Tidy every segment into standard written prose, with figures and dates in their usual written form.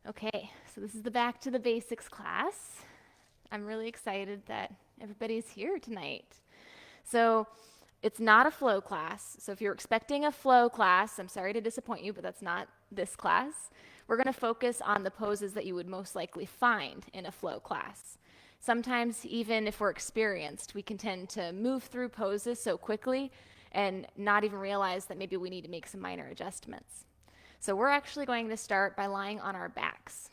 Okay, so this is the Back to the Basics class. I'm really excited that everybody's here tonight. So, it's not a flow class. So, if you're expecting a flow class, I'm sorry to disappoint you, but that's not this class. We're going to focus on the poses that you would most likely find in a flow class. Sometimes, even if we're experienced, we can tend to move through poses so quickly and not even realize that maybe we need to make some minor adjustments. So we're actually going to start by lying on our backs.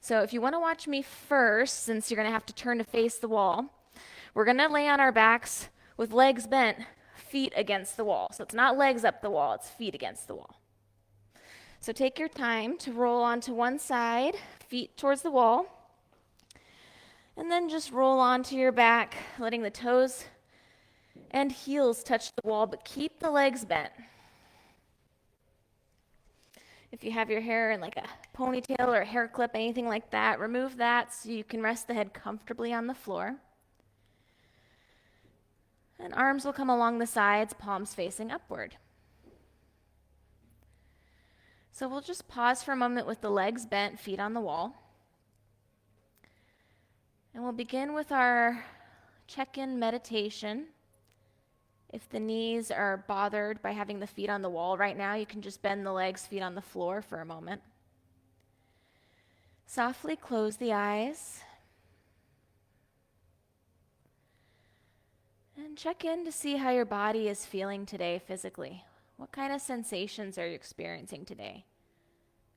So if you want to watch me first, since you're going to have to turn to face the wall, we're going to lay on our backs with legs bent, feet against the wall. So it's not legs up the wall, it's feet against the wall. So take your time to roll onto one side, feet towards the wall, and then just roll onto your back, letting the toes and heels touch the wall, but keep the legs bent. If you have your hair in like a ponytail or a hair clip, anything like that, remove that so you can rest the head comfortably on the floor. And arms will come along the sides, palms facing upward. So we'll just pause for a moment with the legs bent, feet on the wall. And we'll begin with our check-in meditation. If the knees are bothered by having the feet on the wall right now, you can just bend the legs, feet on the floor for a moment. Softly close the eyes. And check in to see how your body is feeling today physically. What kind of sensations are you experiencing today?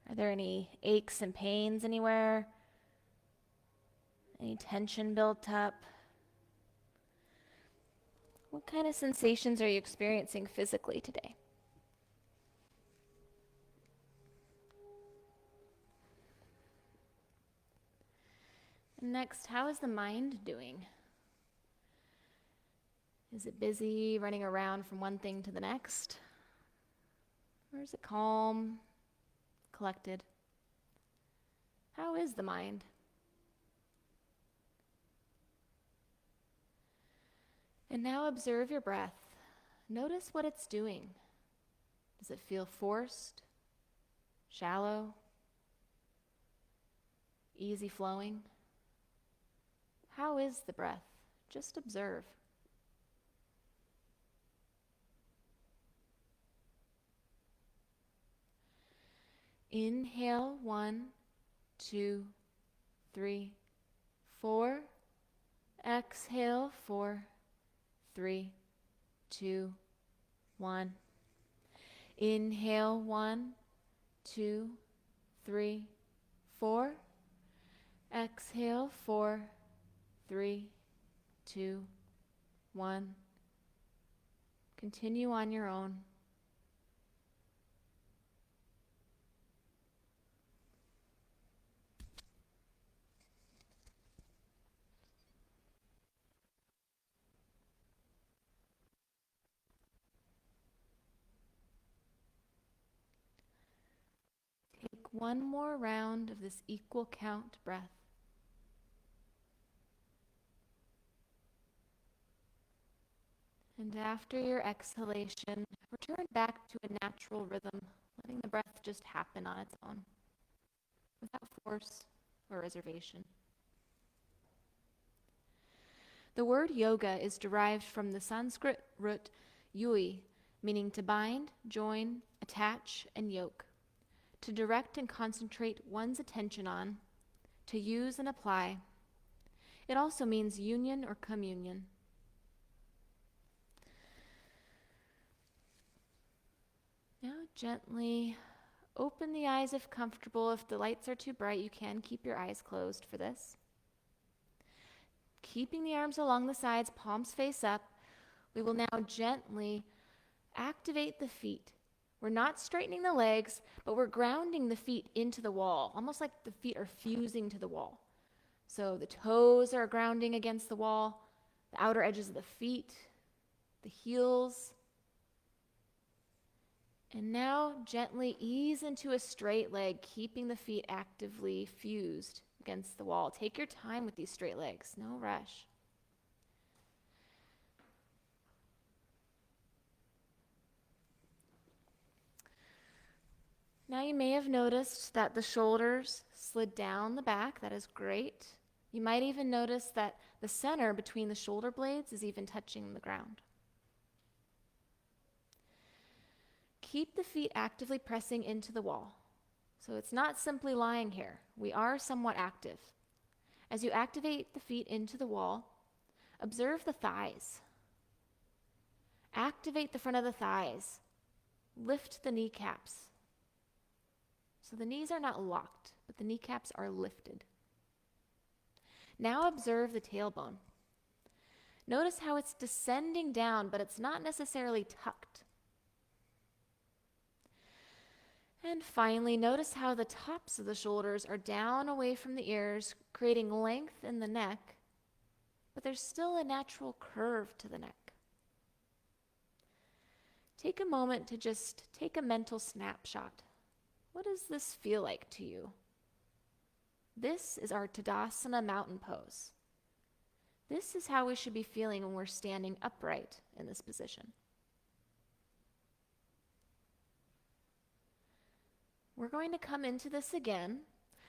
Are there any aches and pains anywhere? Any tension built up? What kind of sensations are you experiencing physically today? And next, how is the mind doing? Is it busy running around from one thing to the next? Or is it calm, collected? How is the mind? And now observe your breath. Notice what it's doing. Does it feel forced, shallow, easy flowing? How is the breath? Just observe. Inhale, 1, 2, 3, 4. Exhale, 4, 3, 2, 1. Inhale, 1, 2, 3, 4. Exhale, 4, 3, 2, 1. Continue on your own. Take one more round of this equal count breath. And after your exhalation, return back to a natural rhythm, letting the breath just happen on its own, without force or reservation. The word yoga is derived from the Sanskrit root yui, meaning to bind, join, attach, and yoke, to direct and concentrate one's attention on, to use and apply. It also means union or communion. Now gently open the eyes if comfortable. If the lights are too bright, you can keep your eyes closed for this. Keeping the arms along the sides, palms face up, we will now gently activate the feet. We're not straightening the legs, but we're grounding the feet into the wall, almost like the feet are fusing to the wall. So the toes are grounding against the wall, the outer edges of the feet, the heels. And now gently ease into a straight leg, keeping the feet actively fused against the wall. Take your time with these straight legs, no rush. Now you may have noticed that the shoulders slid down the back. That is great. You might even notice that the center between the shoulder blades is even touching the ground. Keep the feet actively pressing into the wall. So it's not simply lying here. We are somewhat active. As you activate the feet into the wall, observe the thighs. Activate the front of the thighs. Lift the kneecaps. So the knees are not locked, but the kneecaps are lifted. Now observe the tailbone. Notice how it's descending down, but it's not necessarily tucked. And finally, notice how the tops of the shoulders are down away from the ears, creating length in the neck, but there's still a natural curve to the neck. Take a moment to just take a mental snapshot. What does this feel like to you? This is our Tadasana mountain pose. This is how we should be feeling when we're standing upright in this position. We're going to come into this again.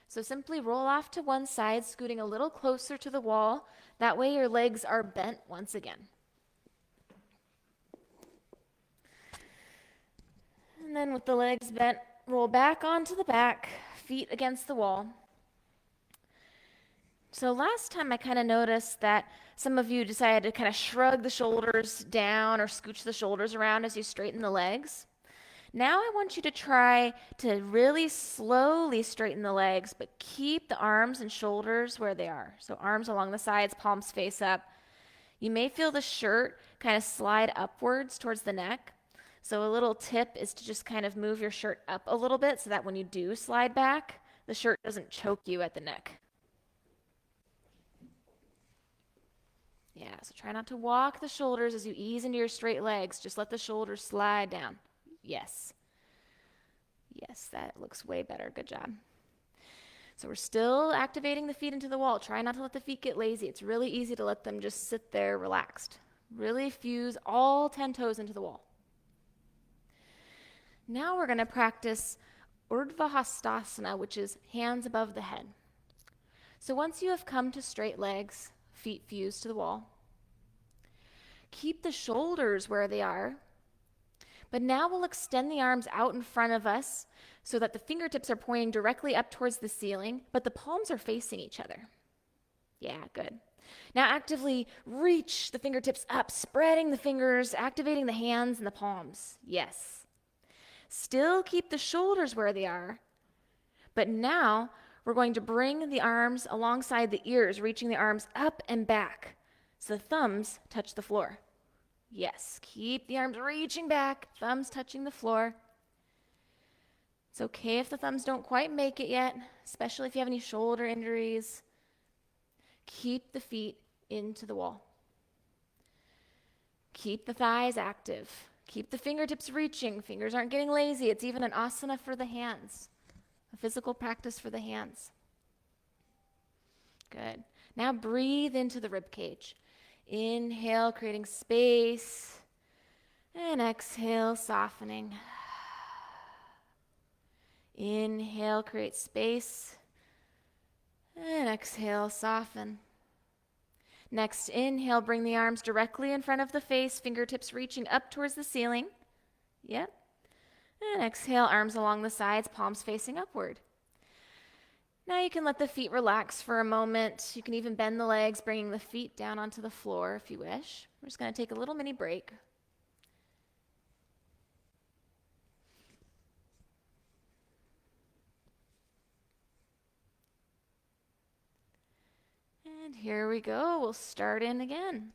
So simply roll off to one side, scooting a little closer to the wall. That way your legs are bent once again. And then with the legs bent, roll back onto the back, feet against the wall. So last time I kind of noticed that some of you decided to kind of shrug the shoulders down or scooch the shoulders around as you straighten the legs. Now I want you to try to really slowly straighten the legs, but keep the arms and shoulders where they are. So arms along the sides, palms face up. You may feel the shirt kind of slide upwards towards the neck. So a little tip is to just kind of move your shirt up a little bit so that when you do slide back, the shirt doesn't choke you at the neck. Yeah, so try not to walk the shoulders as you ease into your straight legs. Just let the shoulders slide down. Yes. Yes, that looks way better. Good job. So we're still activating the feet into the wall. Try not to let the feet get lazy. It's really easy to let them just sit there relaxed. Really fuse all 10 toes into the wall. Now we're going to practice Urdhva Hastasana, which is hands above the head. So once you have come to straight legs, feet fused to the wall, keep the shoulders where they are. But now we'll extend the arms out in front of us so that the fingertips are pointing directly up towards the ceiling, but the palms are facing each other. Yeah, good. Now actively reach the fingertips up, spreading the fingers, activating the hands and the palms. Yes. Still keep the shoulders where they are, but now we're going to bring the arms alongside the ears, reaching the arms up and back so the thumbs touch the floor. Yes, keep the arms reaching back, thumbs touching the floor. It's okay if the thumbs don't quite make it yet, especially if you have any shoulder injuries. Keep the feet into the wall. Keep the thighs active. Keep the fingertips reaching. Fingers aren't getting lazy. It's even an asana for the hands, a physical practice for the hands. Good. Now breathe into the rib cage. Inhale, creating space, and exhale, softening. Inhale, create space, and exhale, soften. Next, inhale, bring the arms directly in front of the face, fingertips reaching up towards the ceiling. Yep. And exhale, arms along the sides, palms facing upward. Now you can let the feet relax for a moment. You can even bend the legs, bringing the feet down onto the floor if you wish. We're just going to take a little mini break. And here we go. We'll start in again.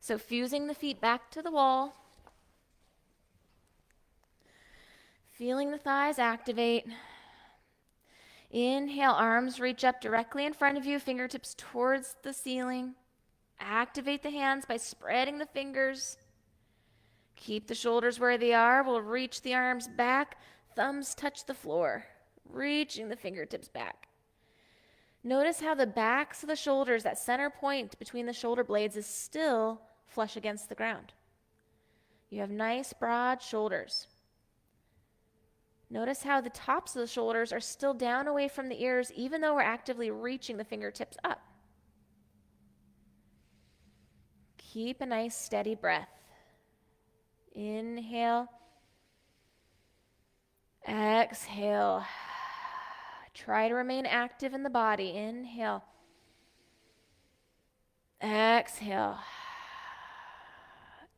So fusing the feet back to the wall. Feeling the thighs activate. Inhale, arms reach up directly in front of you, fingertips towards the ceiling. Activate the hands by spreading the fingers. Keep the shoulders where they are. We'll reach the arms back. Thumbs touch the floor, reaching the fingertips back. Notice how the backs of the shoulders, that center point between the shoulder blades, is still flush against the ground. You have nice, broad shoulders. Notice how the tops of the shoulders are still down away from the ears, even though we're actively reaching the fingertips up. Keep a nice steady breath. Inhale. Exhale. Try to remain active in the body. Inhale. Exhale.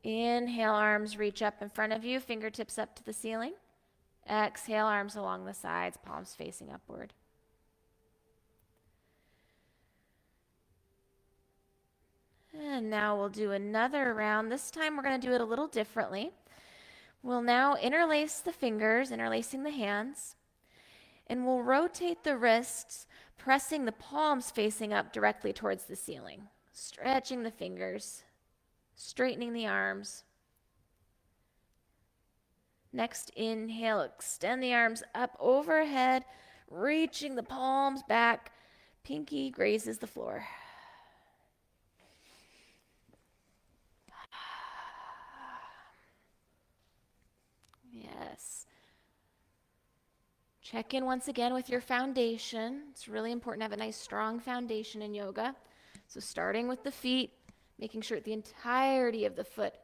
Inhale, arms reach up in front of you, fingertips up to the ceiling. Exhale, arms along the sides, palms facing upward. And now we'll do another round. This time we're going to do it a little differently. We'll now interlace the fingers, interlacing the hands, and we'll rotate the wrists, pressing the palms facing up directly towards the ceiling, stretching the fingers, straightening the arms. Next, inhale, extend the arms up overhead, reaching the palms back. Pinky grazes the floor. Yes. Check in once again with your foundation. It's really important to have a nice strong foundation in yoga. So starting with the feet, making sure that the entirety of the foot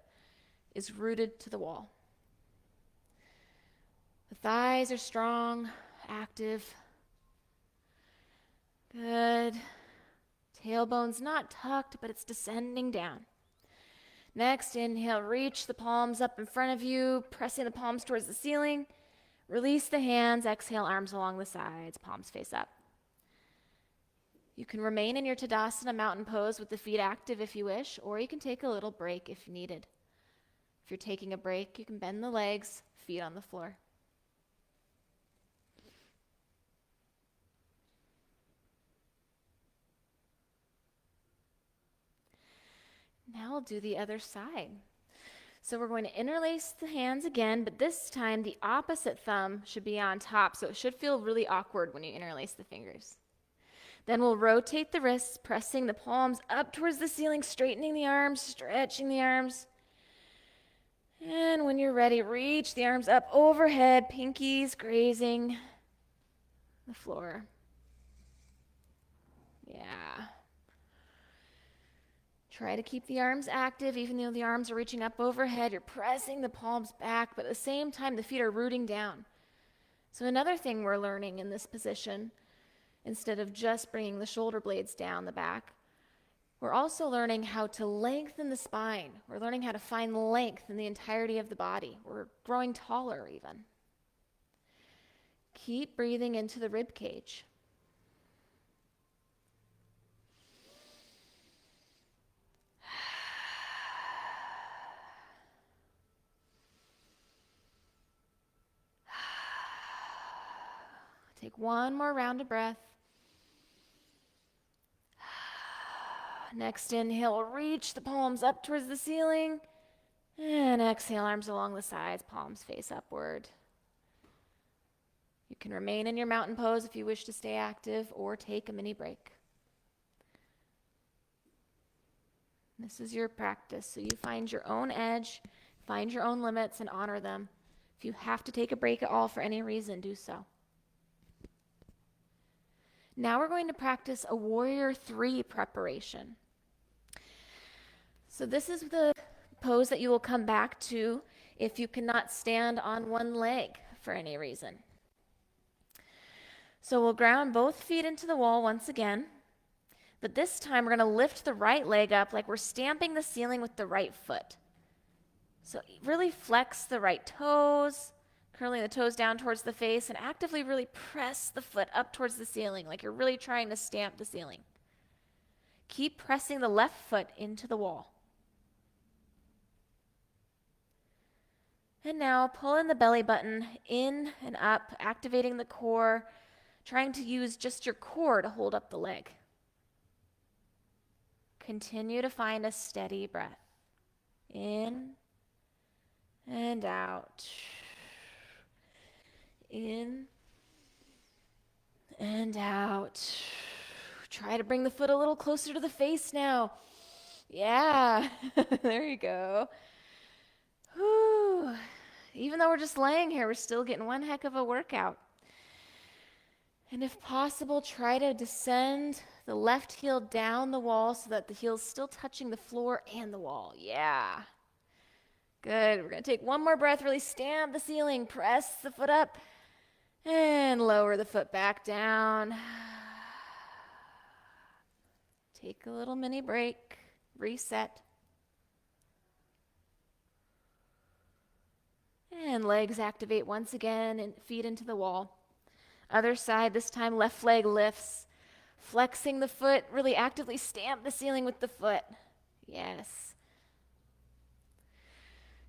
is rooted to the wall. The thighs are strong, active. Good. Tailbone's not tucked, but it's descending down. Next, inhale, reach the palms up in front of you, pressing the palms towards the ceiling. Release the hands, exhale, arms along the sides, palms face up. You can remain in your Tadasana mountain pose with the feet active if you wish, or you can take a little break if needed. If you're taking a break, you can bend the legs, feet on the floor. Now we'll do the other side. So we're going to interlace the hands again, but this time the opposite thumb should be on top, so it should feel really awkward when you interlace the fingers. Then we'll rotate the wrists, pressing the palms up towards the ceiling, straightening the arms, stretching the arms. And when you're ready, reach the arms up overhead, pinkies grazing the floor. Yeah. Try to keep the arms active, even though the arms are reaching up overhead. You're pressing the palms back, but at the same time, the feet are rooting down. So another thing we're learning in this position, instead of just bringing the shoulder blades down the back, we're also learning how to lengthen the spine. We're learning how to find length in the entirety of the body. We're growing taller even. Keep breathing into the rib cage. Take one more round of breath. Next inhale, reach the palms up towards the ceiling. And exhale, arms along the sides, palms face upward. You can remain in your mountain pose if you wish to stay active, or take a mini break. This is your practice, so you find your own edge, find your own limits, and honor them. If you have to take a break at all for any reason, do so. Now we're going to practice a Warrior 3 preparation. So this is the pose that you will come back to if you cannot stand on one leg for any reason. So we'll ground both feet into the wall once again, but this time we're going to lift the right leg up like we're stamping the ceiling with the right foot. So really flex the right toes, curling the toes down towards the face, and actively really press the foot up towards the ceiling like you're really trying to stamp the ceiling. Keep pressing the left foot into the wall. And now pull in the belly button in and up, activating the core, trying to use just your core to hold up the leg. Continue to find a steady breath. In and out. In and out. Try to bring the foot a little closer to the face now. Yeah, there you go. Whew. Even though we're just laying here, we're still getting one heck of a workout. And if possible, try to descend the left heel down the wall so that the heel's still touching the floor and the wall. Yeah. Good. We're going to take one more breath, really stamp the ceiling, press the foot up, and lower the foot back down. Take a little mini break, reset. And legs activate once again and feet into the wall. Other side, this time left leg lifts. Flexing the foot, really actively stamp the ceiling with the foot. Yes.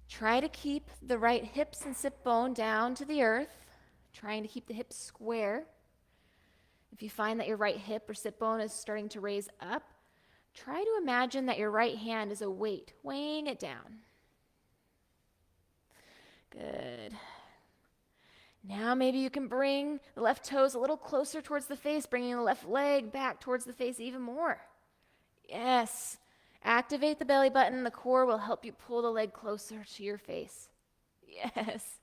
Try to keep the right hips and sit bone down to the earth, trying to keep the hips square. If you find that your right hip or sit bone is starting to raise up, try to imagine that your right hand is a weight, weighing it down. Good. Now maybe you can bring the left toes a little closer towards the face, bringing the left leg back towards the face even more. Yes. Activate the belly button. The core will help you pull the leg closer to your face. Yes.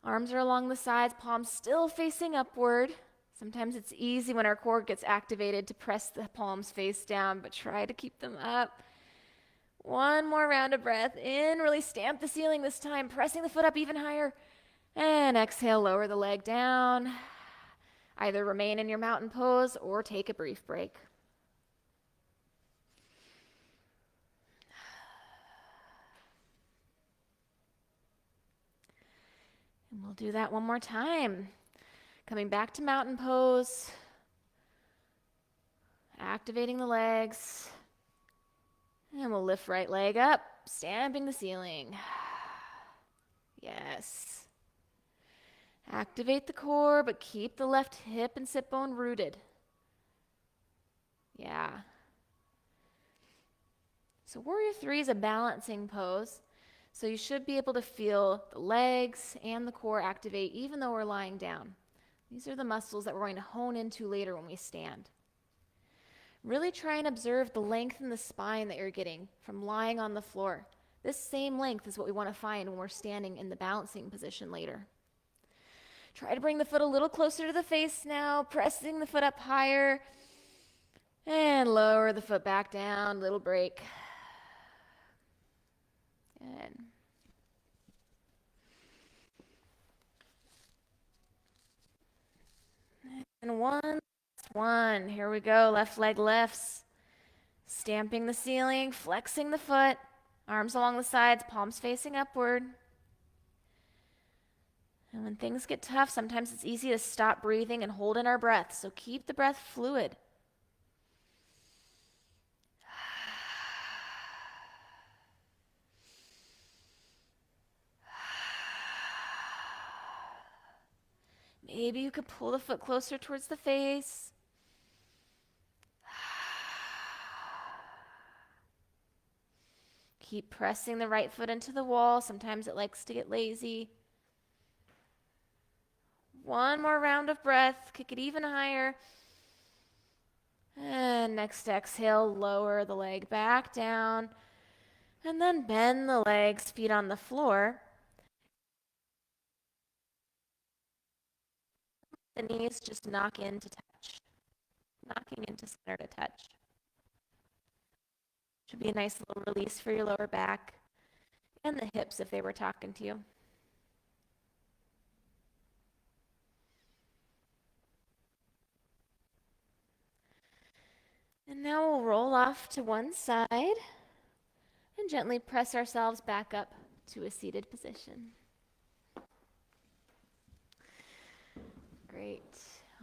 Arms are along the sides, palms still facing upward. Sometimes it's easy when our core gets activated to press the palms face down, but try to keep them up. One more round of breath in. Really stamp the ceiling this time, pressing the foot up even higher. And exhale, lower the leg down. Either remain in your mountain pose or take a brief break. And we'll do that one more time. Coming back to mountain pose. Activating the legs. And we'll lift right leg up, stamping the ceiling. Yes. Activate the core, but keep the left hip and sit bone rooted. Yeah. So Warrior 3 is a balancing pose. So you should be able to feel the legs and the core activate even though we're lying down. These are the muscles that we're going to hone into later when we stand. Really try and observe the length in the spine that you're getting from lying on the floor. This same length is what we want to find when we're standing in the balancing position later. Try to bring the foot a little closer to the face now, pressing the foot up higher. And lower the foot back down, little break. Good. And one. Here we go. Left leg lifts. Stamping the ceiling, flexing the foot. Arms along the sides, palms facing upward. And when things get tough, sometimes it's easy to stop breathing and hold in our breath. So keep the breath fluid. Maybe you could pull the foot closer towards the face. Keep pressing the right foot into the wall. Sometimes it likes to get lazy. One more round of breath. Kick it even higher. And next exhale, lower the leg back down. And then bend the legs, feet on the floor. The knees just knock into touch. Knocking into center to touch. Should be a nice little release for your lower back and the hips if they were talking to you. And now we'll roll off to one side and gently press ourselves back up to a seated position. Great.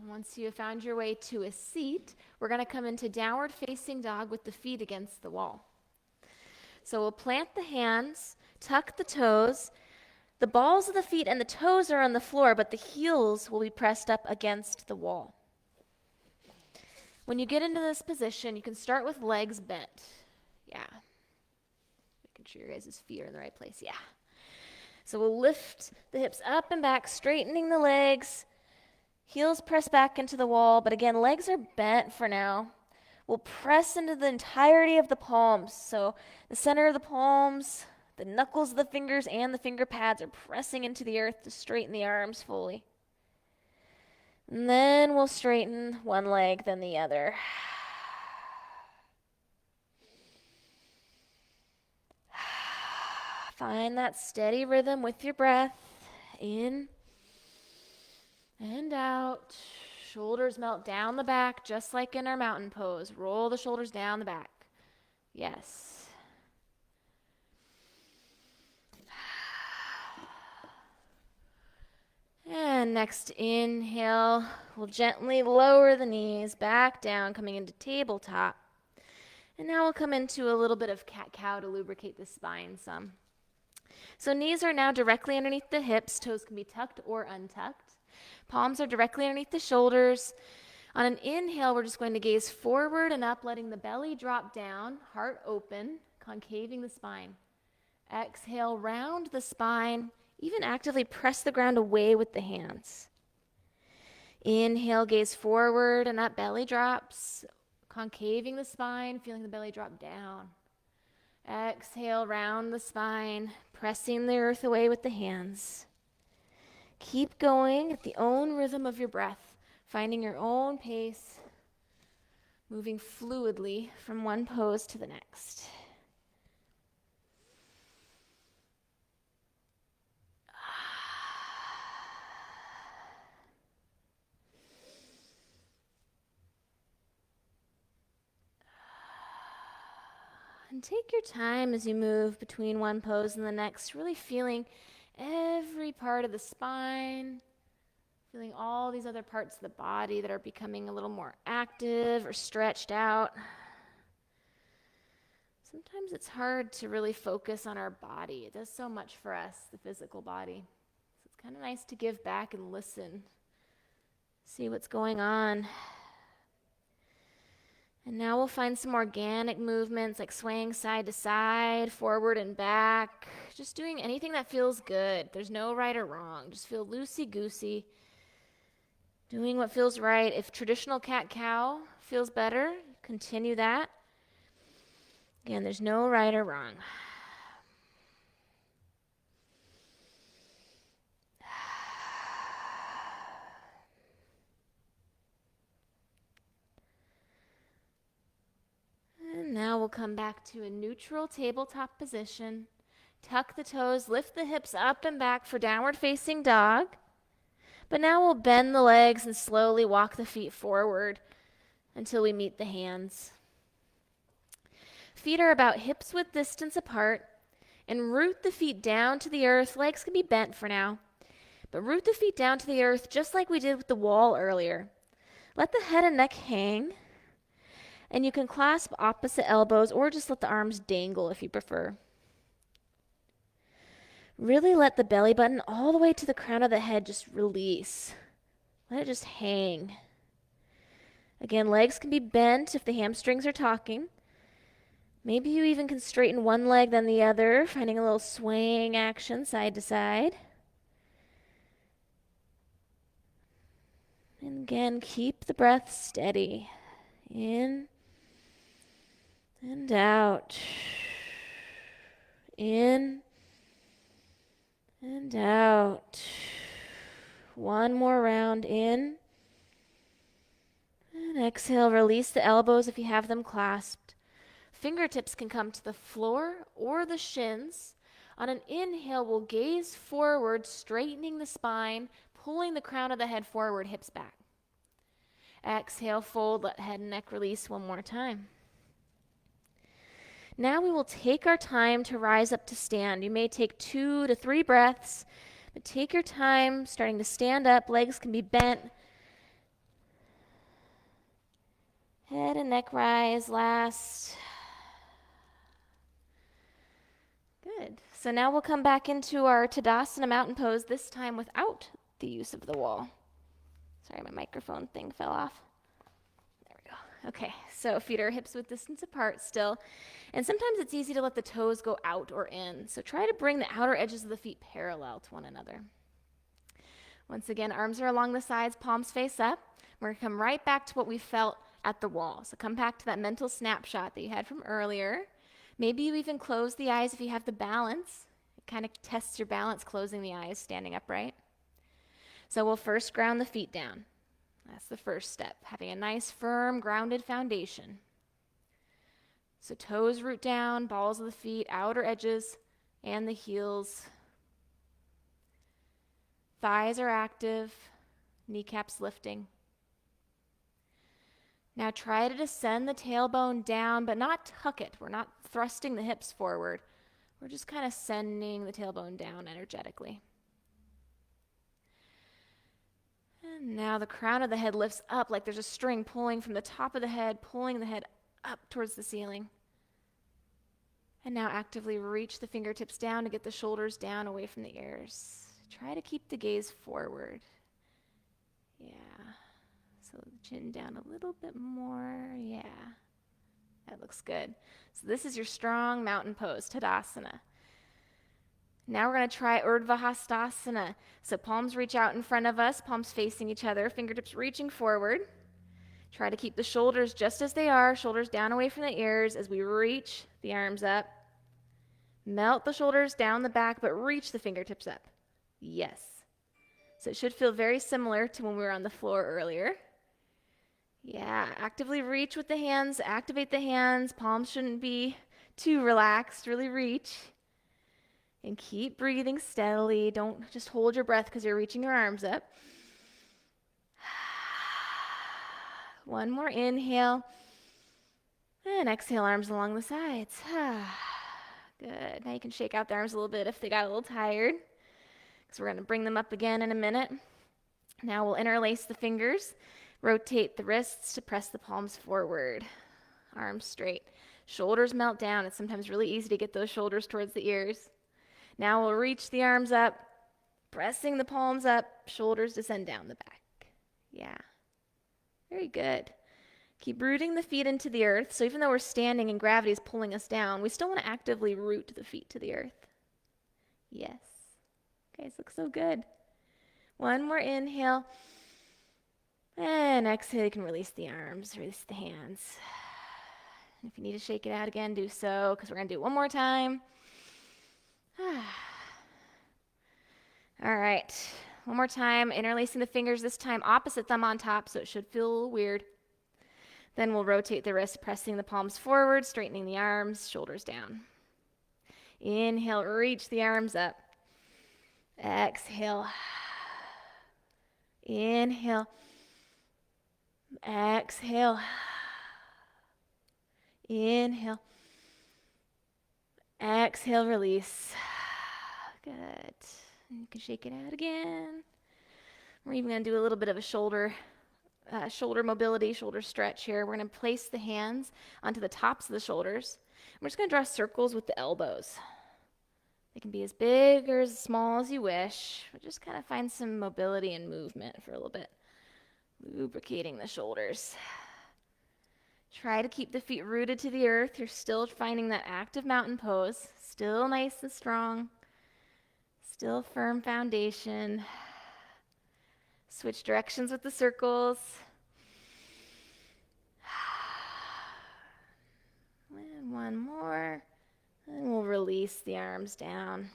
Once you have found your way to a seat, we're going to come into downward facing dog with the feet against the wall. So we'll plant the hands, tuck the toes. The balls of the feet and the toes are on the floor, but the heels will be pressed up against the wall. When you get into this position, you can start with legs bent. Yeah. Making sure your guys' feet are in the right place. Yeah. So we'll lift the hips up and back, straightening the legs. Heels press back into the wall, but again, legs are bent for now. We'll press into the entirety of the palms. So the center of the palms, The knuckles of the fingers and the finger pads are pressing into the earth to straighten the arms fully. And then we'll straighten one leg, then the other. Find that steady rhythm with your breath. In and out. Shoulders melt down the back, just like in our mountain pose. Roll the shoulders down the back. Yes. And next inhale, we'll gently lower the knees back down, coming into tabletop. And now we'll come into a little bit of cat-cow to lubricate the spine some. So knees are now directly underneath the hips. Toes can be tucked or untucked. Palms are directly underneath the shoulders. On an inhale, we're just going to gaze forward and up, letting the belly drop down, heart open, concaving the spine. Exhale, round the spine, even actively press the ground away with the hands. Inhale, gaze forward and up, belly drops, concaving the spine, feeling the belly drop down. Exhale, round the spine, pressing the earth away with the hands. Keep going at the own rhythm of your breath, finding your own pace, moving fluidly from one pose to the next. And take your time as you move between one pose and the next, really feeling every part of the spine, feeling all these other parts of the body that are becoming a little more active or stretched out. Sometimes it's hard to really focus on our body. It does so much for us, the physical body. So it's kind of nice to give back and listen, see what's going on. And now we'll find some organic movements like swaying side to side, forward and back, just doing anything that feels good. There's no right or wrong. Just feel loosey-goosey, doing what feels right. If traditional cat-cow feels better, continue that. Again, there's no right or wrong. And now we'll come back to a neutral tabletop position. Tuck the toes, lift the hips up and back for downward facing dog. But now we'll bend the legs and slowly walk the feet forward until we meet the hands. Feet are about hips width distance apart, and root the feet down to the earth. Legs can be bent for now, but root the feet down to the earth just like we did with the wall earlier. Let the head and neck hang, and you can clasp opposite elbows or just let the arms dangle if you prefer. Really let the belly button all the way to the crown of the head just release. Let it just hang. Again, legs can be bent if the hamstrings are talking. Maybe you even can straighten one leg then the other, finding a little swaying action side to side. And again, keep the breath steady. In and out. In and out. One more round in. And exhale, release the elbows if you have them clasped. Fingertips can come to the floor or the shins. On an inhale, we'll gaze forward, straightening the spine, pulling the crown of the head forward, hips back. Exhale, fold, let head and neck release one more time. Now we will take our time to rise up to stand. You may take 2 to 3 breaths, but take your time starting to stand up. Legs can be bent. Head and neck rise last. Good. So now we'll come back into our Tadasana mountain pose, this time without the use of the wall. Sorry, my microphone thing fell off. There we go. Okay, so feet are hips width distance apart still. And sometimes it's easy to let the toes go out or in. So try to bring the outer edges of the feet parallel to one another. Once again, arms are along the sides, palms face up. We're going to come right back to what we felt at the wall. So come back to that mental snapshot that you had from earlier. Maybe you even close the eyes if you have the balance. It kind of tests your balance closing the eyes, standing upright. So we'll first ground the feet down. That's the first step, having a nice, firm, grounded foundation. So toes root down, balls of the feet, outer edges, and the heels. Thighs are active, kneecaps lifting. Now try to descend the tailbone down, but not tuck it. We're not thrusting the hips forward. We're just kind of sending the tailbone down energetically. And now the crown of the head lifts up like there's a string pulling from the top of the head, pulling the head up towards the ceiling. And now actively reach the fingertips down to get the shoulders down away from the ears. Try to keep the gaze forward. Yeah. So the chin down a little bit more. Yeah. That looks good. So this is your strong mountain pose, Tadasana. Now we're going to try Urdhva Hastasana. So palms reach out in front of us, palms facing each other, fingertips reaching forward. Try to keep the shoulders just as they are, shoulders down away from the ears as we reach the arms up. Melt the shoulders down the back, but reach the fingertips up. Yes. So it should feel very similar to when we were on the floor earlier. Yeah, actively reach with the hands, activate the hands. Palms shouldn't be too relaxed, really reach. And keep breathing steadily. Don't just hold your breath because you're reaching your arms up. One more inhale. And exhale, arms along the sides. Good. Now you can shake out the arms a little bit if they got a little tired, because we're going to bring them up again in a minute. Now we'll interlace the fingers, rotate the wrists to press the palms forward. Arms straight. Shoulders melt down. It's sometimes really easy to get those shoulders towards the ears. Now we'll reach the arms up, pressing the palms up, shoulders descend down the back. Yeah. Very good. Keep rooting the feet into the earth. So even though we're standing and gravity is pulling us down, we still want to actively root the feet to the earth. Yes. Okay, this looks so good. One more inhale. And exhale, you can release the arms, release the hands. If you need to shake it out again, do so, because we're going to do it one more time. All right, one more time, interlacing the fingers, this time opposite thumb on top, so it should feel a little weird. Then we'll rotate the wrist, pressing the palms forward, straightening the arms, shoulders down. Inhale, reach the arms up. Exhale. Inhale. Exhale. Inhale. Exhale, release. Good. You can shake it out again. We're even going to do a little bit of a shoulder mobility, shoulder stretch here. We're going to place the hands onto the tops of the shoulders. We're just going to draw circles with the elbows. They can be as big or as small as you wish, but just kind of find some mobility and movement for a little bit. Lubricating the shoulders. Try to keep the feet rooted to the earth. You're still finding that active mountain pose. Still nice and strong. Still firm foundation. Switch directions with the circles. And one more. And we'll release the arms down.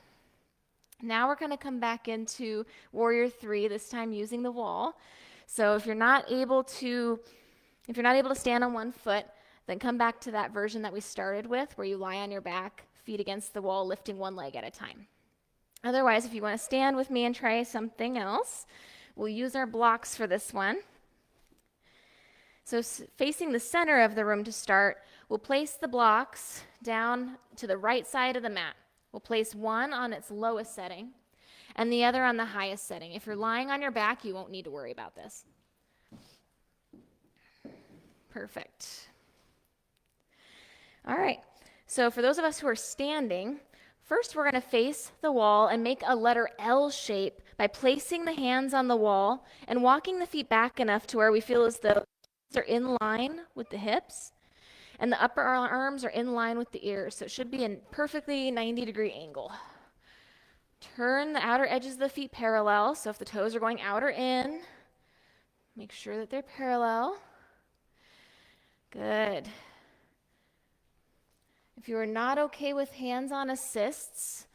Now we're going to come back into Warrior 3, this time using the wall. So if you're not able to stand on one foot, then come back to that version that we started with, where you lie on your back, feet against the wall, lifting one leg at a time. Otherwise, if you want to stand with me and try something else, we'll use our blocks for this one. So facing the center of the room to start, we'll place the blocks down to the right side of the mat. We'll place one on its lowest setting and the other on the highest setting. If you're lying on your back, you won't need to worry about this. Perfect. All right, so for those of us who are standing, first we're going to face the wall and make a letter L shape by placing the hands on the wall and walking the feet back enough to where we feel as though are in line with the hips and the upper arms are in line with the ears. So it should be a perfectly 90-degree angle. Turn the outer edges of the feet parallel. So if the toes are going out or in, make sure that they're parallel. Good. If you are not okay with hands-on assists,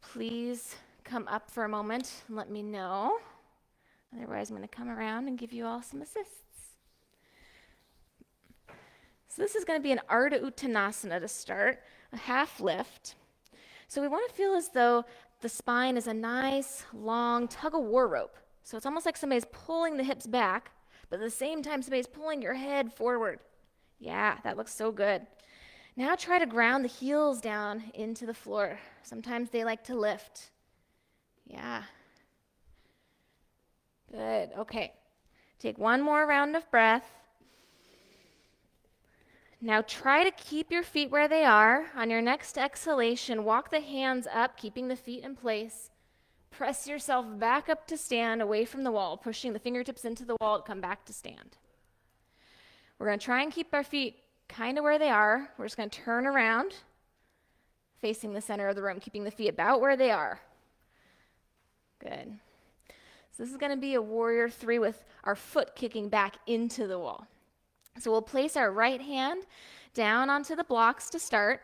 please come up for a moment and let me know. Otherwise, I'm going to come around and give you all some assists. So this is going to be an Ardha Uttanasana to start, a half lift. So we want to feel as though the spine is a nice, long tug-of-war rope. So it's almost like somebody's pulling the hips back, but at the same time, somebody's pulling your head forward. Yeah, that looks so good. Now try to ground the heels down into the floor. Sometimes they like to lift. Yeah. Good. Okay. Take one more round of breath. Now try to keep your feet where they are. On your next exhalation, walk the hands up, keeping the feet in place. Press yourself back up to stand away from the wall, pushing the fingertips into the wall to come back to stand. We're going to try and keep our feet kind of where they are. We're just going to turn around, facing the center of the room, keeping the feet about where they are. Good. So this is going to be a warrior 3 with our foot kicking back into the wall. So we'll place our right hand down onto the blocks to start.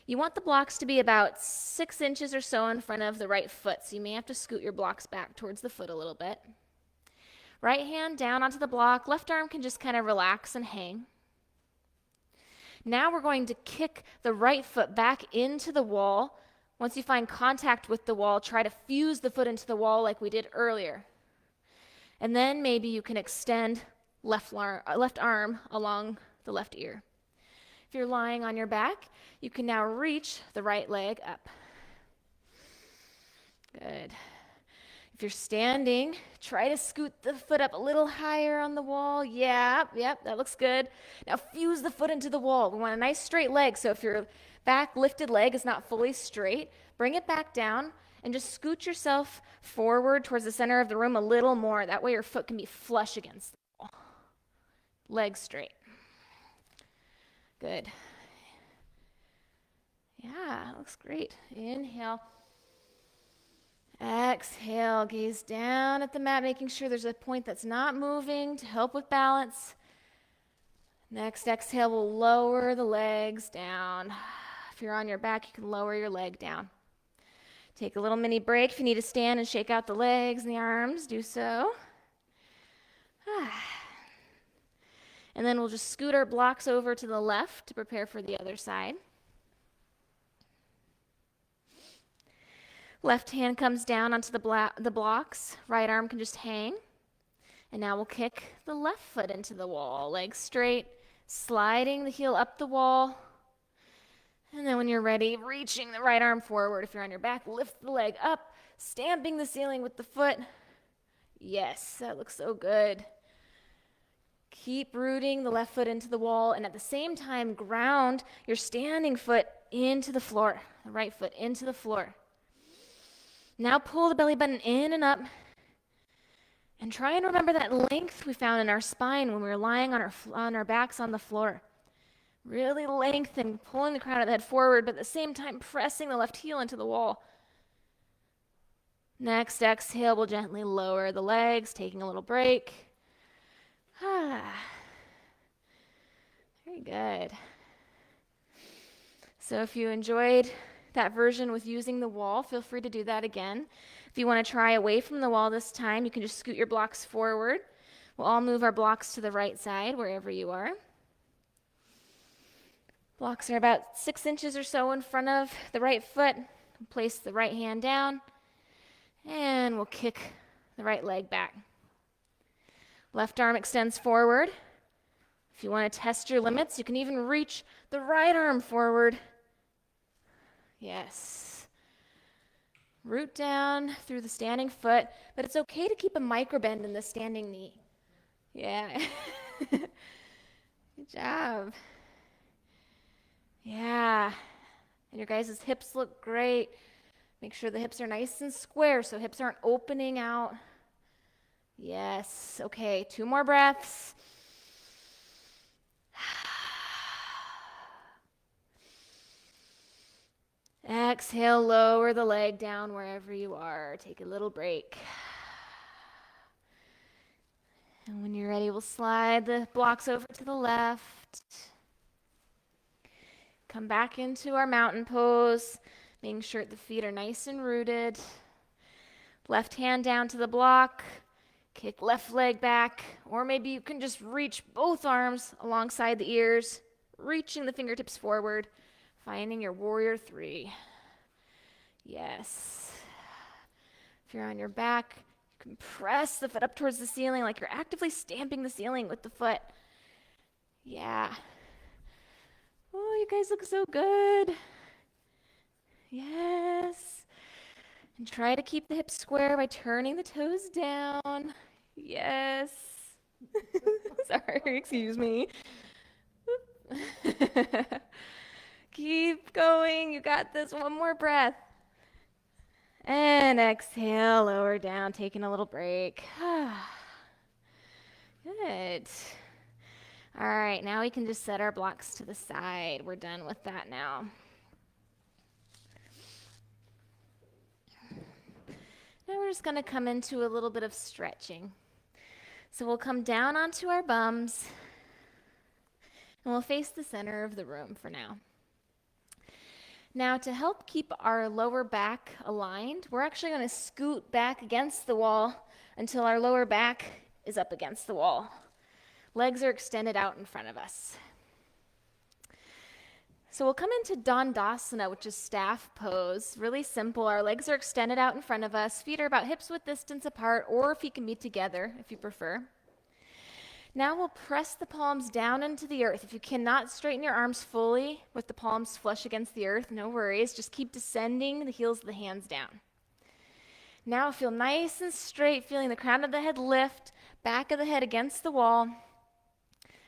You want the blocks to be about 6 inches or so in front of the right foot, so you may have to scoot your blocks back towards the foot a little bit. Right hand down onto the block, left arm can just kind of relax and hang. Now we're going to kick the right foot back into the wall. Once you find contact with the wall, try to fuse the foot into the wall like we did earlier. And then maybe you can extend left arm along the left ear. If you're lying on your back, you can now reach the right leg up. Good. If you're standing, try to scoot the foot up a little higher on the wall. Yep, that looks good. Now fuse the foot into the wall. We want a nice straight leg, so if your back lifted leg is not fully straight, bring it back down and just scoot yourself forward towards the center of the room a little more. That way your foot can be flush against the wall. Legs straight. Good. Yeah, looks great. Inhale. Exhale, gaze down at the mat, making sure there's a point that's not moving to help with balance. Next exhale, we'll lower the legs down. If you're on your back, you can lower your leg down. Take a little mini break. If you need to stand and shake out the legs and the arms, do so. And then we'll just scoot our blocks over to the left to prepare for the other side. Left hand comes down onto the blocks. Right arm can just hang. And now we'll kick the left foot into the wall. Legs straight, sliding the heel up the wall. And then when you're ready, reaching the right arm forward. If you're on your back, lift the leg up, stamping the ceiling with the foot. Yes, that looks so good. Keep rooting the left foot into the wall, and at the same time, ground your standing foot into the floor, the right foot into the floor. Now pull the belly button in and up, and try and remember that length we found in our spine when we were lying on our backs on the floor. Really lengthen, pulling the crown of the head forward, but at the same time pressing the left heel into the wall. Next exhale, we'll gently lower the legs, taking a little break. Very good. So if you enjoyed that version with using the wall, feel free to do that again. If you want to try away from the wall this time, you can just scoot your blocks forward. We'll all move our blocks to the right side, wherever you are. Blocks are about 6 inches or so in front of the right foot. Place the right hand down, and we'll kick the right leg back. Left arm extends forward. If you want to test your limits, you can even reach the right arm forward. Yes. Root down through the standing foot, but it's okay to keep a micro bend in the standing knee. Yeah. Good job. Yeah. And your guys' hips look great. Make sure the hips are nice and square so hips aren't opening out. Yes. Okay, 2 more breaths. Exhale, lower the leg down wherever you are. Take a little break. And when you're ready, we'll slide the blocks over to the left. Come back into our mountain pose, making sure the feet are nice and rooted. Left hand down to the block, kick left leg back, or maybe you can just reach both arms alongside the ears, reaching the fingertips forward, finding your warrior three. Yes. If you're on your back, you can press the foot up towards the ceiling like you're actively stamping the ceiling with the foot. Yeah. Oh, you guys look so good. Yes. And try to keep the hips square by turning the toes down. Yes. Sorry, excuse me. Keep going. You got this. One more breath. And exhale, lower down, taking a little break. Good. All right, now we can just set our blocks to the side. We're done with that now. Now we're just going to come into a little bit of stretching. So we'll come down onto our bums, and we'll face the center of the room for now. Now, to help keep our lower back aligned, we're actually going to scoot back against the wall until our lower back is up against the wall. Legs are extended out in front of us. So we'll come into Dandasana, which is staff pose. Really simple. Our legs are extended out in front of us. Feet are about hips width distance apart, or feet can be together if you prefer. Now we'll press the palms down into the earth. If you cannot straighten your arms fully with the palms flush against the earth, no worries. Just keep descending the heels of the hands down. Now feel nice and straight, feeling the crown of the head lift, back of the head against the wall.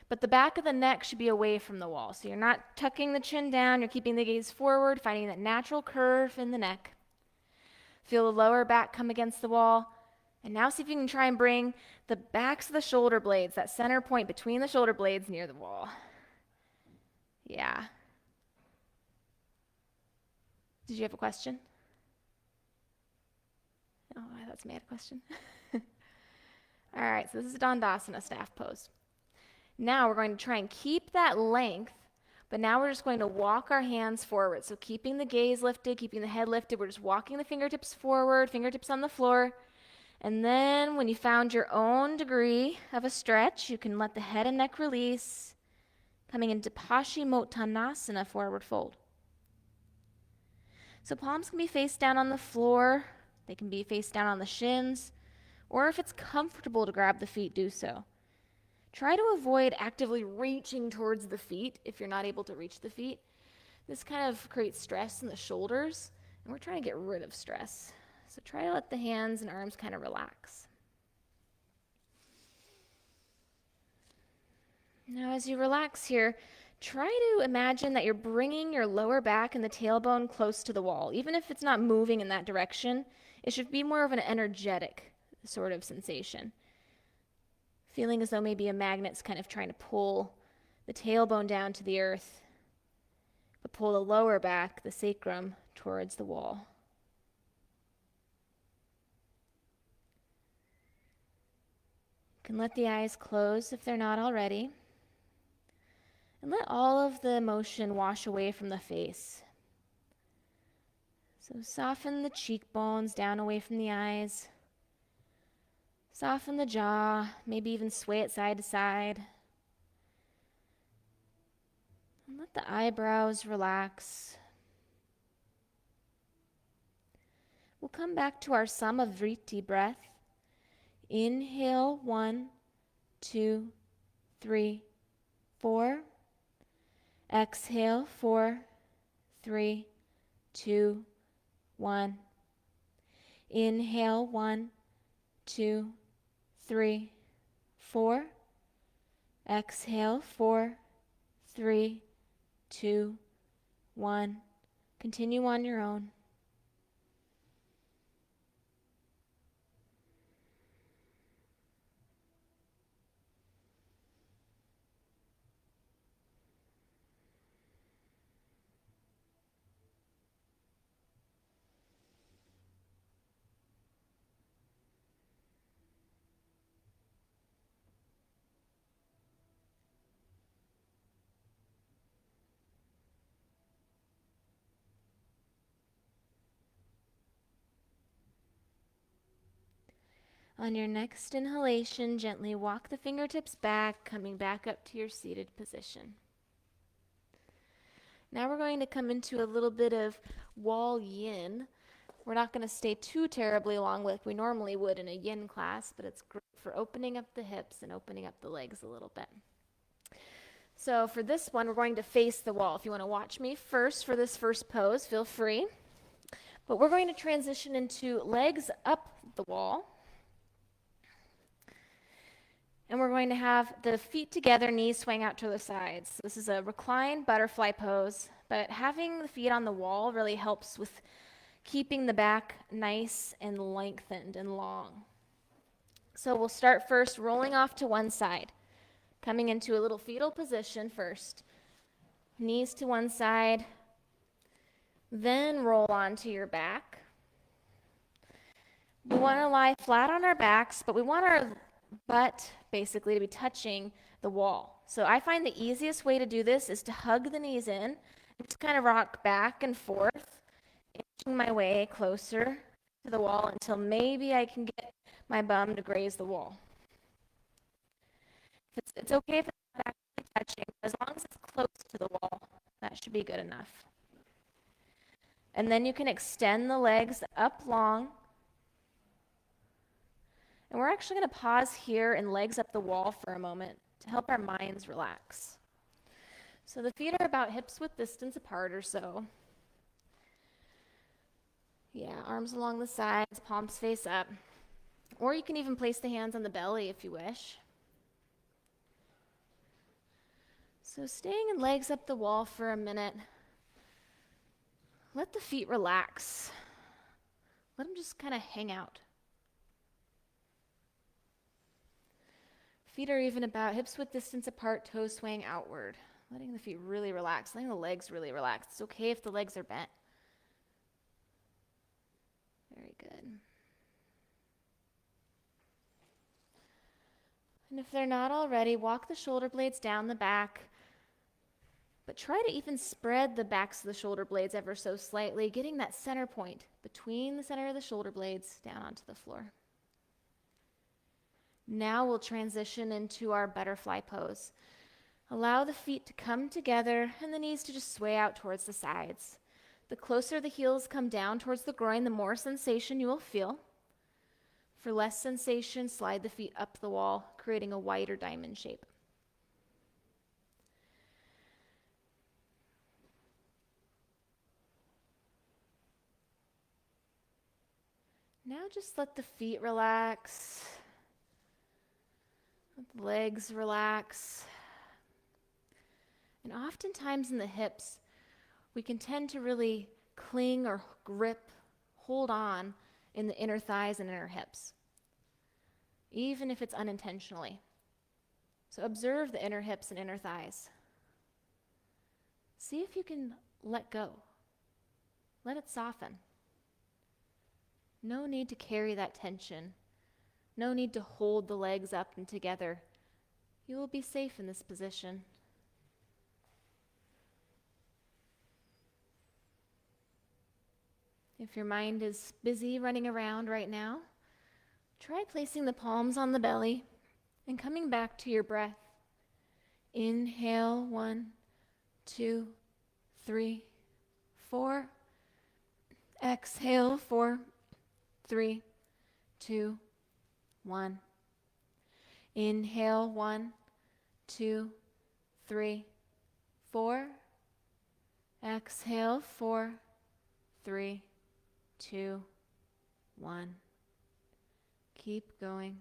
But the back of the neck should be away from the wall. So you're not tucking the chin down, you're keeping the gaze forward, finding that natural curve in the neck. Feel the lower back come against the wall. And now see if you can try and bring the backs of the shoulder blades, that center point between the shoulder blades near the wall. Yeah. Did you have a question? Oh, I thought somebody had a question. All right, so this is Dandasana staff pose. Now we're going to try and keep that length, but now we're just going to walk our hands forward. So keeping the gaze lifted, keeping the head lifted, we're just walking the fingertips forward, fingertips on the floor. And then when you found your own degree of a stretch, you can let the head and neck release, coming into Paschimottanasana, forward fold. So palms can be face down on the floor, they can be face down on the shins, or if it's comfortable to grab the feet, do so. Try to avoid actively reaching towards the feet if you're not able to reach the feet. This kind of creates stress in the shoulders, and we're trying to get rid of stress. So try to let the hands and arms kind of relax. Now as you relax here, try to imagine that you're bringing your lower back and the tailbone close to the wall. Even if it's not moving in that direction, it should be more of an energetic sort of sensation. Feeling as though maybe a magnet's kind of trying to pull the tailbone down to the earth, but pull the lower back, the sacrum, towards the wall. You can let the eyes close if they're not already. And let all of the emotion wash away from the face. So soften the cheekbones down away from the eyes. Soften the jaw, maybe even sway it side to side. And let the eyebrows relax. We'll come back to our Samavriti breath. Inhale, 1, 2, 3, 4. Exhale, 4, 3, 2, 1. Inhale, 1, 2, 3, 4. Exhale, 4, 3, 2, 1. Continue on your own. On your next inhalation, gently walk the fingertips back, coming back up to your seated position. Now we're going to come into a little bit of wall yin. We're not going to stay too terribly long like we normally would in a yin class, but it's great for opening up the hips and opening up the legs a little bit. So for this one, we're going to face the wall. If you want to watch me first for this first pose, feel free. But we're going to transition into legs up the wall. And we're going to have the feet together, knees swing out to the sides. This is a reclined butterfly pose, but having the feet on the wall really helps with keeping the back nice and lengthened and long. So we'll start first rolling off to one side, coming into a little fetal position first. Knees to one side, then roll onto your back. We want to lie flat on our backs, but we want our butt basically to be touching the wall. So I find the easiest way to do this is to hug the knees in and just kind of rock back and forth, inching my way closer to the wall until maybe I can get my bum to graze the wall. It's okay if it's not actually touching, but as long as it's close to the wall, that should be good enough. And then you can extend the legs up long. And we're actually going to pause here and legs up the wall for a moment to help our minds relax. So the feet are about hips width distance apart or so. Yeah, arms along the sides, palms face up. Or you can even place the hands on the belly if you wish. So staying in legs up the wall for a minute. Let the feet relax. Let them just kind of hang out. Feet are even about hips width distance apart, toes swaying outward. Letting the feet really relax, letting the legs really relax. It's okay if the legs are bent. Very good. And if they're not already, walk the shoulder blades down the back, but try to even spread the backs of the shoulder blades ever so slightly, getting that center point between the center of the shoulder blades down onto the floor. Now we'll transition into our butterfly pose. Allow the feet to come together and the knees to just sway out towards the sides. The closer the heels come down towards the groin, the more sensation you will feel. For less sensation, slide the feet up the wall, creating a wider diamond shape. Now just let the feet relax. Let the legs relax. And oftentimes in the hips, we can tend to really cling or grip, hold on in the inner thighs and inner hips, even if it's unintentionally. So observe the inner hips and inner thighs. See if you can let go. Let it soften. No need to carry that tension. No need to hold the legs up and together. You will be safe in this position. If your mind is busy running around right now, try placing the palms on the belly and coming back to your breath. Inhale, 1, 2, 3, 4. Exhale, 4, 3, 2, 1. Inhale, 1, 2, 3, 4. Exhale, 4, 3, 2, 1. Keep going.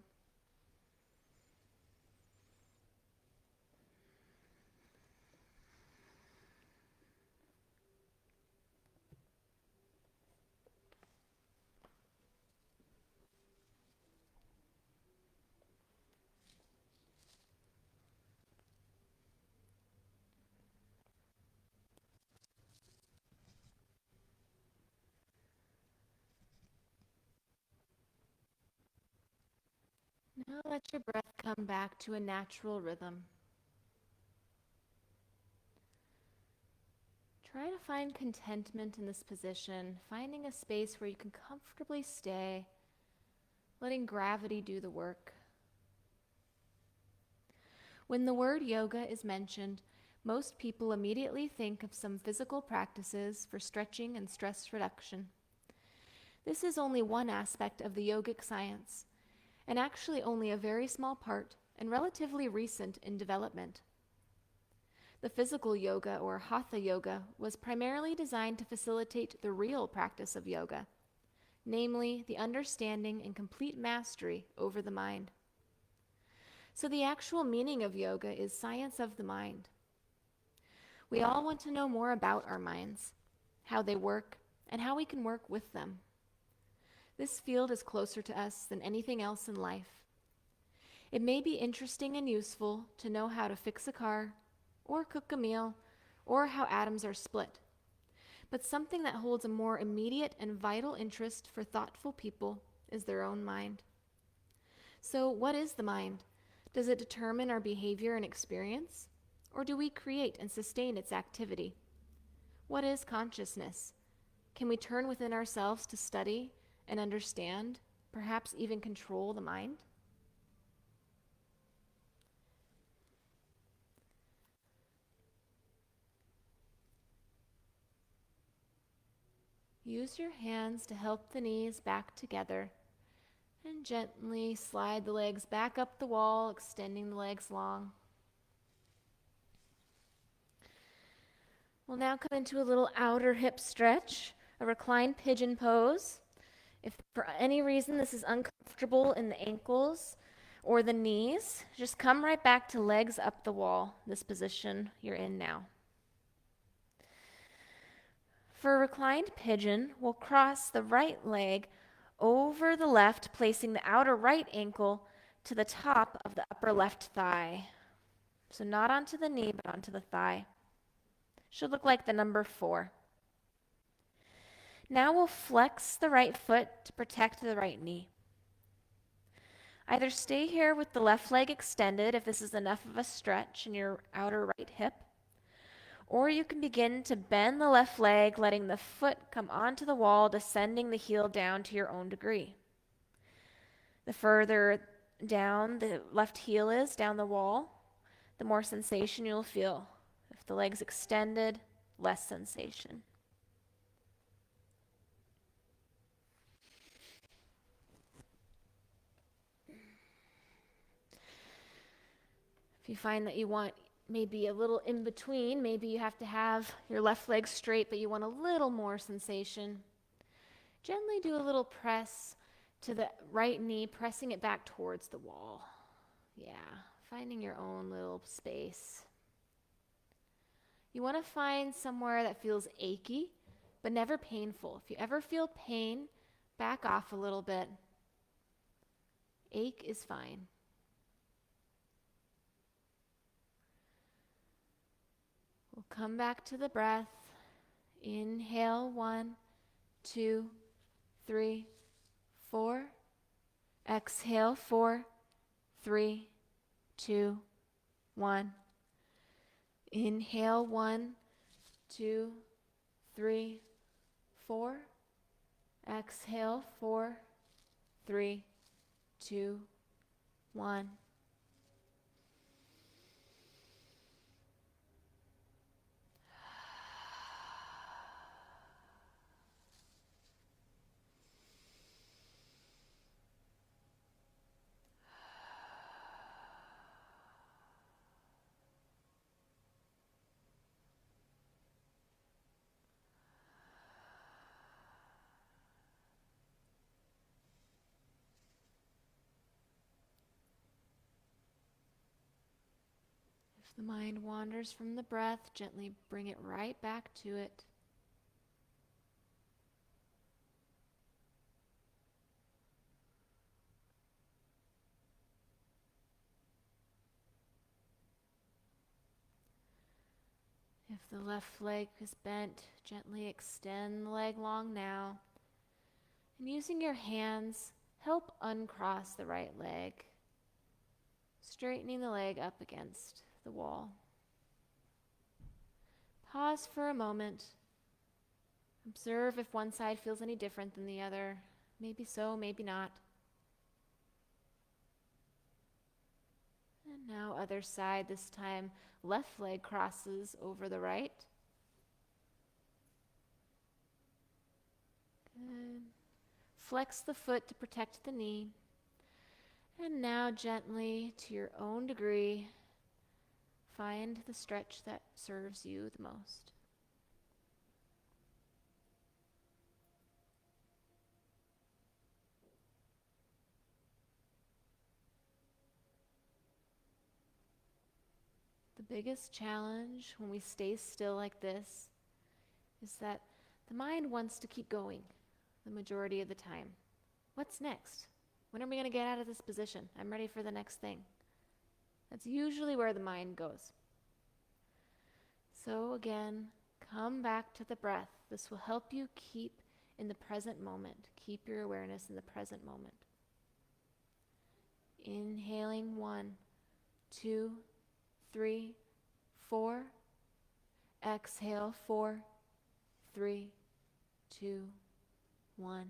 Now let your breath come back to a natural rhythm. Try to find contentment in this position, finding a space where you can comfortably stay, letting gravity do the work. When the word yoga is mentioned, most people immediately think of some physical practices for stretching and stress reduction. This is only one aspect of the yogic science, and actually only a very small part and relatively recent in development. The physical yoga, or hatha yoga, was primarily designed to facilitate the real practice of yoga, namely the understanding and complete mastery over the mind. So the actual meaning of yoga is science of the mind. We all want to know more about our minds, how they work, and how we can work with them. This field is closer to us than anything else in life. It may be interesting and useful to know how to fix a car, or cook a meal, or how atoms are split. But something that holds a more immediate and vital interest for thoughtful people is their own mind. So, what is the mind? Does it determine our behavior and experience? Or do we create and sustain its activity? What is consciousness? Can we turn within ourselves to study and understand, perhaps even control the mind? Use your hands to help the knees back together and gently slide the legs back up the wall, extending the legs long. We'll now come into a little outer hip stretch, a reclined pigeon pose. If for any reason this is uncomfortable in the ankles or the knees, just come right back to legs up the wall, this position you're in now. For a reclined pigeon, we'll cross the right leg over the left, placing the outer right ankle to the top of the upper left thigh. So not onto the knee, but onto the thigh. Should look like the number 4. Now we'll flex the right foot to protect the right knee. Either stay here with the left leg extended if this is enough of a stretch in your outer right hip, or you can begin to bend the left leg, letting the foot come onto the wall, descending the heel down to your own degree. The further down the left heel is, down the wall, the more sensation you'll feel. If the leg's extended, less sensation. If you find that you want maybe a little in between, maybe you have to have your left leg straight, but you want a little more sensation, gently do a little press to the right knee, pressing it back towards the wall. Yeah, finding your own little space. You want to find somewhere that feels achy, but never painful. If you ever feel pain, back off a little bit. Ache is fine. We'll come back to the breath. Inhale, 1, 2, 3, 4. Exhale, 4, 3, 2, 1. Inhale, 1, 2, 3, 4. Exhale, 4, 3, 2, 1. If the mind wanders from the breath, gently bring it right back to it. If the left leg is bent, gently extend the leg long now. And using your hands, help uncross the right leg, straightening the leg up against the wall. Pause for a moment. Observe if one side feels any different than the other. Maybe so, maybe not. And now other side, this time left leg crosses over the right. Good. Flex the foot to protect the knee. And now gently, to your own degree, find the stretch that serves you the most. The biggest challenge when we stay still like this is that the mind wants to keep going the majority of the time. What's next? When are we going to get out of this position? I'm ready for the next thing. That's usually where the mind goes. So again, come back to the breath. This will help you keep in the present moment. Keep your awareness in the present moment. Inhaling 1, 2, 3, 4. Exhale 4, 3, 2, 1.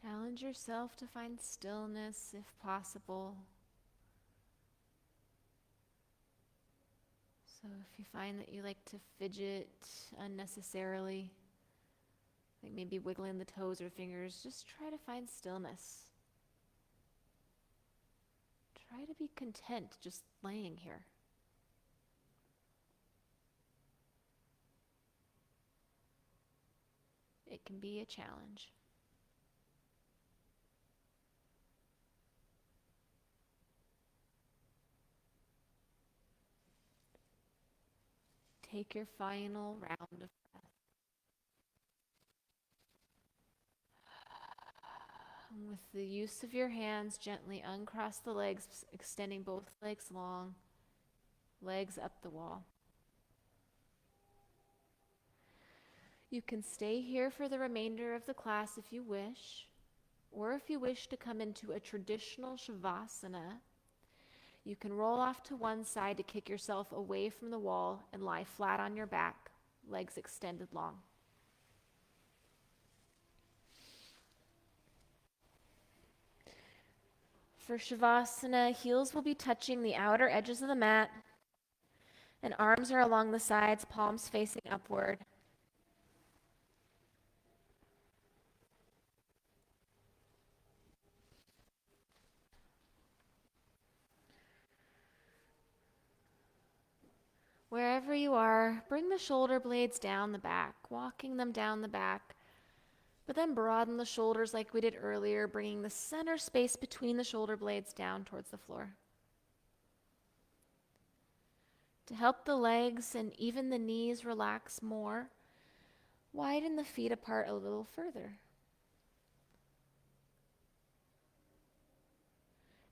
Challenge yourself to find stillness if possible. So if you find that you like to fidget unnecessarily, like maybe wiggling the toes or fingers, just try to find stillness. Try to be content just laying here. It can be a challenge. Take your final round of breath. And with the use of your hands, gently uncross the legs, extending both legs long, legs up the wall. You can stay here for the remainder of the class if you wish, or if you wish to come into a traditional Shavasana, you can roll off to one side to kick yourself away from the wall and lie flat on your back, legs extended long. For Shavasana, heels will be touching the outer edges of the mat, and arms are along the sides, palms facing upward. Wherever you are, bring the shoulder blades down the back, walking them down the back, but then broaden the shoulders like we did earlier, bringing the center space between the shoulder blades down towards the floor. To help the legs and even the knees relax more, widen the feet apart a little further.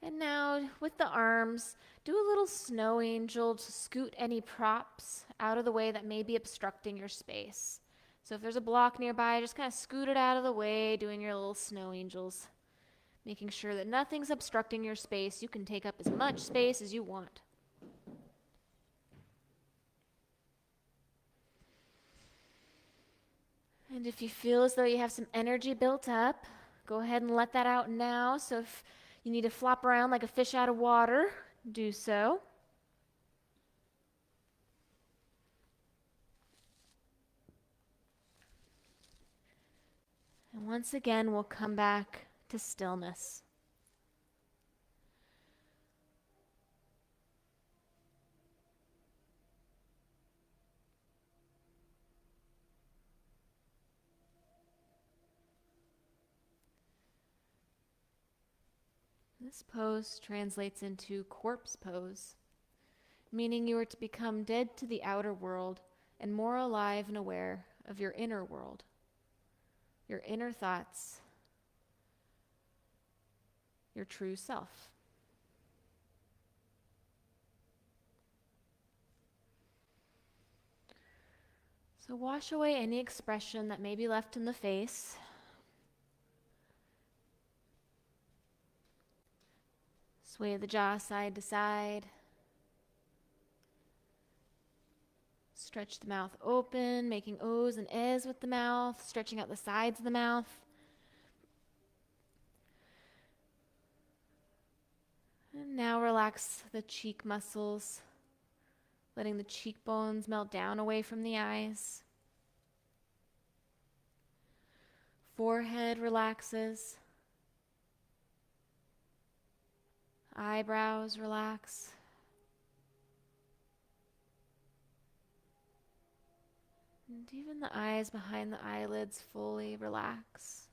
And now, with the arms, do a little snow angel to scoot any props out of the way that may be obstructing your space. So if there's a block nearby, just kind of scoot it out of the way, doing your little snow angels, making sure that nothing's obstructing your space. You can take up as much space as you want. And if you feel as though you have some energy built up, go ahead and let that out now. So if you need to flop around like a fish out of water, do so. And once again, we'll come back to stillness. This pose translates into corpse pose, meaning you are to become dead to the outer world and more alive and aware of your inner world, your inner thoughts, your true self. So wash away any expression that may be left in the face. Sway the jaw side to side. Stretch the mouth open, making O's and E's with the mouth, stretching out the sides of the mouth. And now relax the cheek muscles, letting the cheekbones melt down away from the eyes. Forehead relaxes. Eyebrows relax. And even the eyes behind the eyelids fully relax.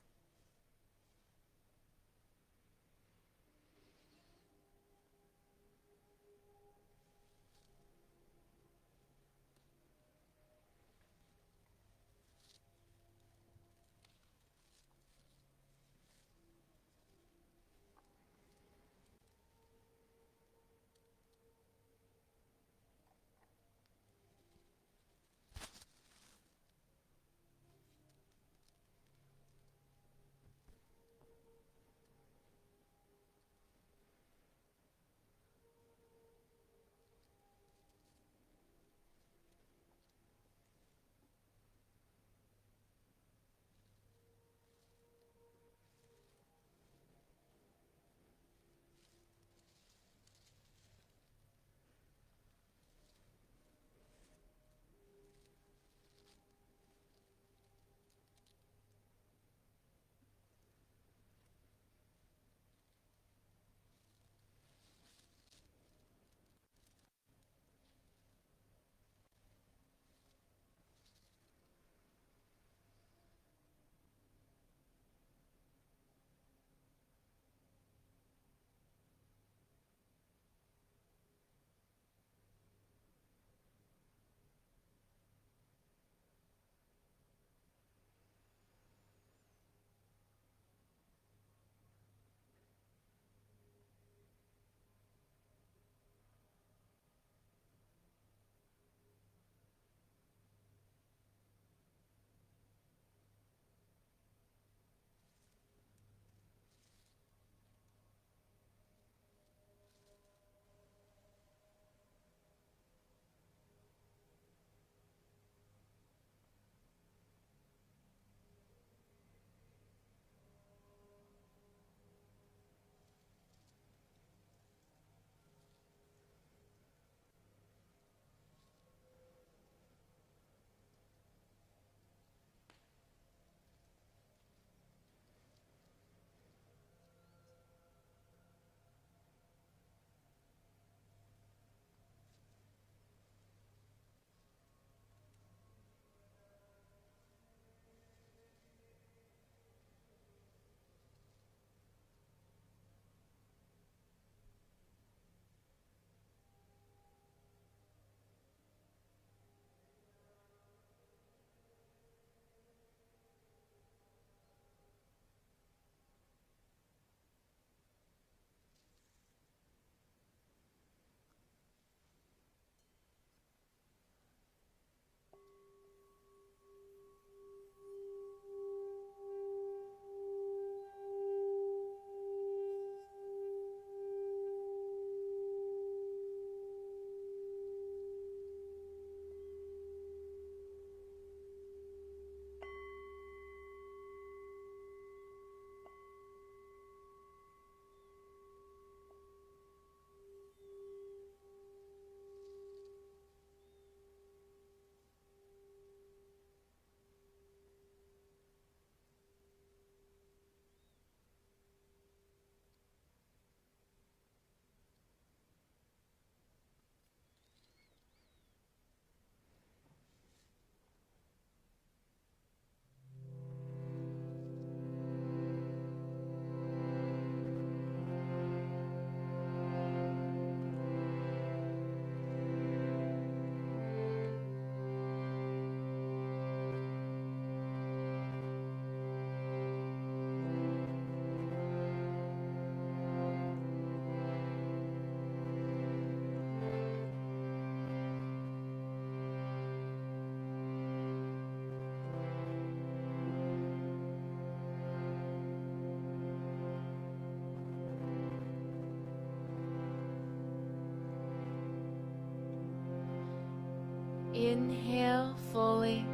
Inhale fully.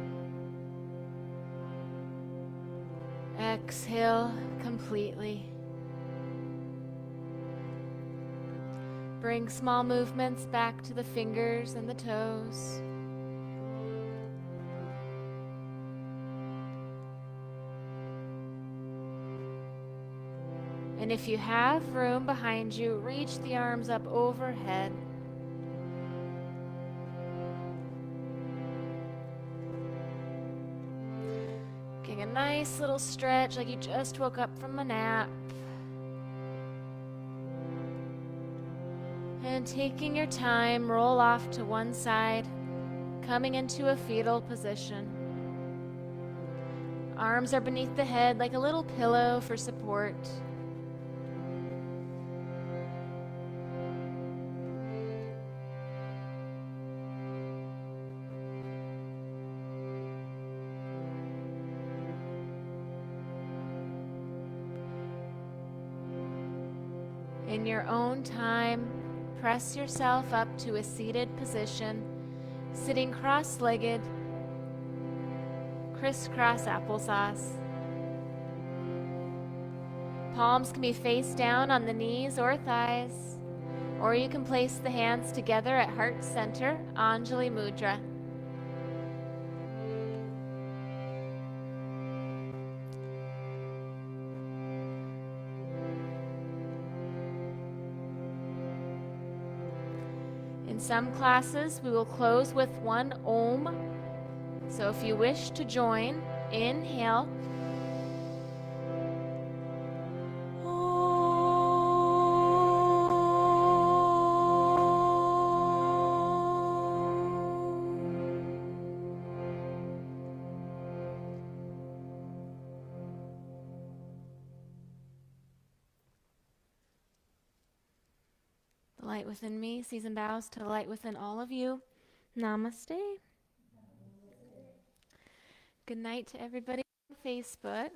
Exhale completely. Bring small movements back to the fingers and the toes. And if you have room behind you, reach the arms up overhead. Getting a nice little stretch like you just woke up from a nap. And taking your time, roll off to one side, coming into a fetal position. Arms are beneath the head like a little pillow for support. In your own time, press yourself up to a seated position, sitting cross-legged, crisscross applesauce. Palms can be face down on the knees or thighs, or you can place the hands together at heart center, Anjali Mudra. In some classes, we will close with one Om. So if you wish to join, inhale. The light within me sees and bows to the light within all of you. Namaste. Good night to everybody on Facebook.